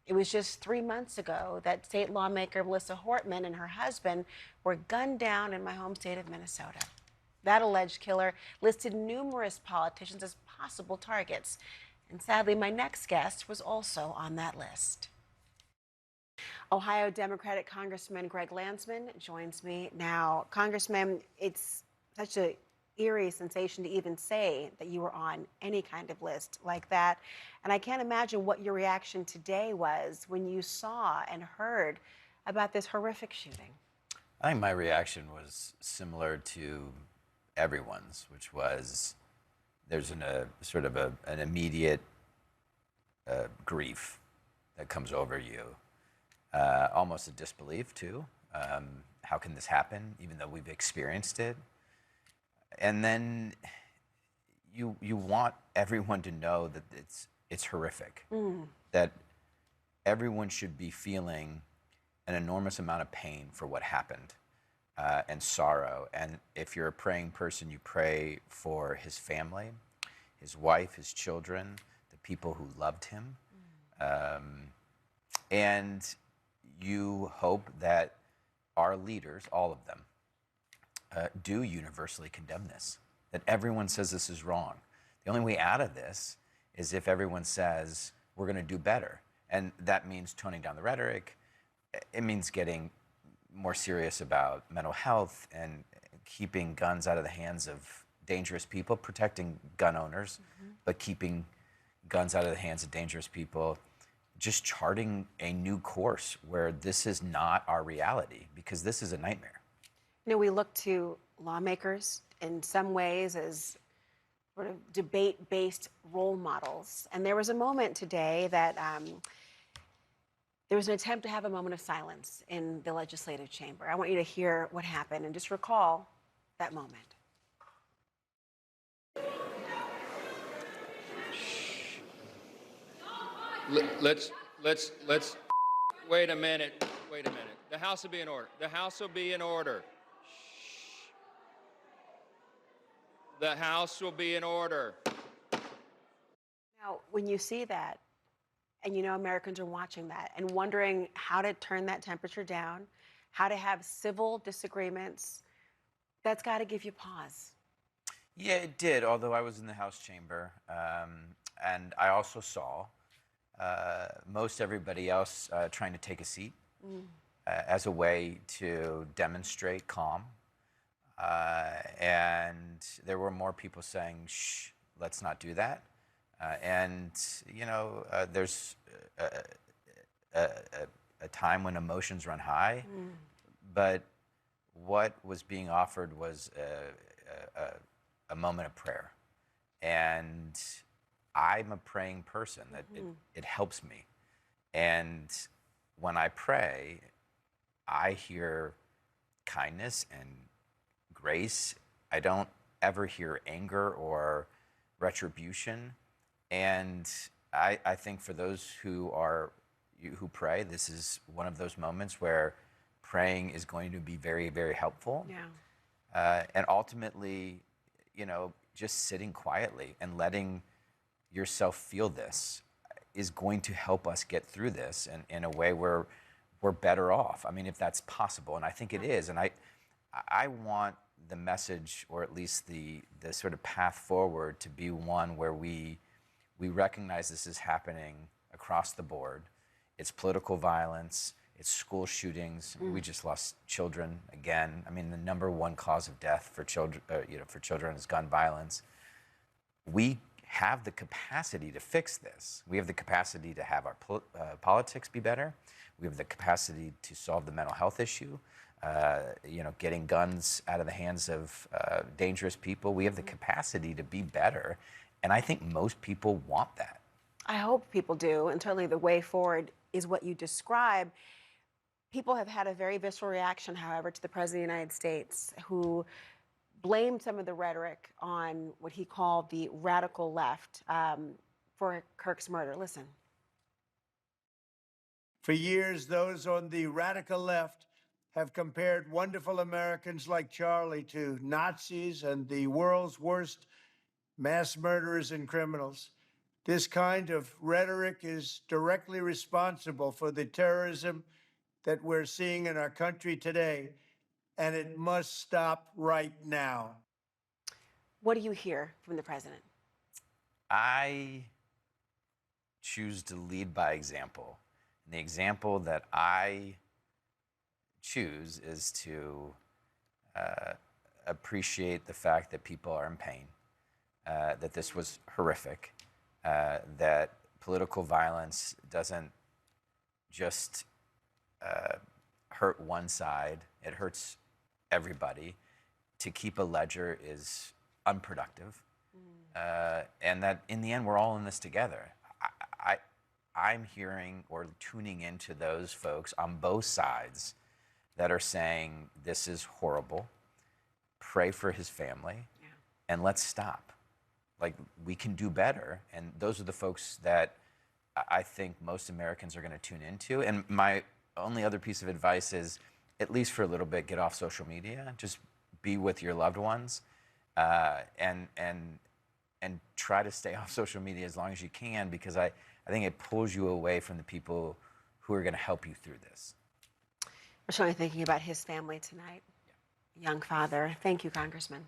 It was just 3 months ago that state lawmaker Melissa Hortman and her husband were gunned down in my home state of Minnesota. That alleged killer listed numerous politicians as possible targets. And sadly, my next guest was also on that list. Ohio Democratic Congressman Greg Landsman joins me now. Congressman, it's such a eerie sensation to even say that you were on any kind of list like that. And I can't imagine what your reaction today was when you saw and heard about this horrific shooting. I think my reaction was similar to everyone's, which was there's an immediate grief that comes over you, almost a disbelief too. How can this happen, even though we've experienced it? And then you want everyone to know that it's horrific, that everyone should be feeling an enormous amount of pain for what happened, and sorrow. And if you're a praying person, you pray for his family, his wife, his children, the people who loved him. And you hope that our leaders, all of them, do universally condemn this, that everyone says this is wrong. The only way out of this is if everyone says we're going to do better. And that means toning down the rhetoric. It means getting more serious about mental health and keeping guns out of the hands of dangerous people, protecting gun owners, but keeping guns out of the hands of dangerous people, just charting a new course where this is not our reality, because this is a nightmare. You know, we look to lawmakers in some ways as sort of debate-based role models. And there was a moment today that there was an attempt to have a moment of silence in the legislative chamber. I want you to hear what happened and just recall that moment. Let's, wait a minute. The House will be in order. The House will be in order. The House will be in order. Now, when you see that, and you know Americans are watching that and wondering how to turn that temperature down, how to have civil disagreements, that's got to give you pause. Yeah, it did, although I was in the House chamber. And I also saw most everybody else trying to take a seat as a way to demonstrate calm. And there were more people saying, shh, let's not do that. There's a time when emotions run high, but what was being offered was a moment of prayer. And I'm a praying person, that it helps me. And when I pray, I hear kindness and grace. I don't ever hear anger or retribution. And I think for those who pray, this is one of those moments where praying is going to be very, very helpful. Yeah. And ultimately, just sitting quietly and letting yourself feel this is going to help us get through this in a way where we're better off. I mean, if that's possible, and I think it is. And I want the message, or at least the sort of path forward, to be one where we recognize this is happening across the board. It's political violence, it's school shootings. We just lost children again. I mean, the number one cause of death for children is gun violence. We have the capacity to fix this. We have the capacity to have our politics be better. We have the capacity to solve the mental health issue. Getting guns out of the hands of dangerous people. We have the capacity to be better. And I think most people want that. I hope people do, and certainly the way forward is what you describe. People have had a very visceral reaction, however, to the President of the United States, who blamed some of the rhetoric on what he called the radical left for Kirk's murder. Listen. For years, those on the radical left have compared wonderful Americans like Charlie to Nazis and the world's worst mass murderers and criminals. This kind of rhetoric is directly responsible for the terrorism that we're seeing in our country today, and it must stop right now. What do you hear from the president? I choose to lead by example. And the example that I choose is to appreciate the fact that people are in pain, that this was horrific, that political violence doesn't just hurt one side, it hurts everybody. To keep a ledger is unproductive. And that in the end, we're all in this together. I'm hearing or tuning into those folks on both sides that are saying this is horrible, pray for his family, and let's stop. Like, we can do better. And those are the folks that I think most Americans are going to tune into. And my only other piece of advice is, at least for a little bit, get off social media. Just be with your loved ones, and try to stay off social media as long as you can, because I think it pulls you away from the people who are going to help you through this. We're certainly thinking about his family tonight. Young father. Thank you, Congressman.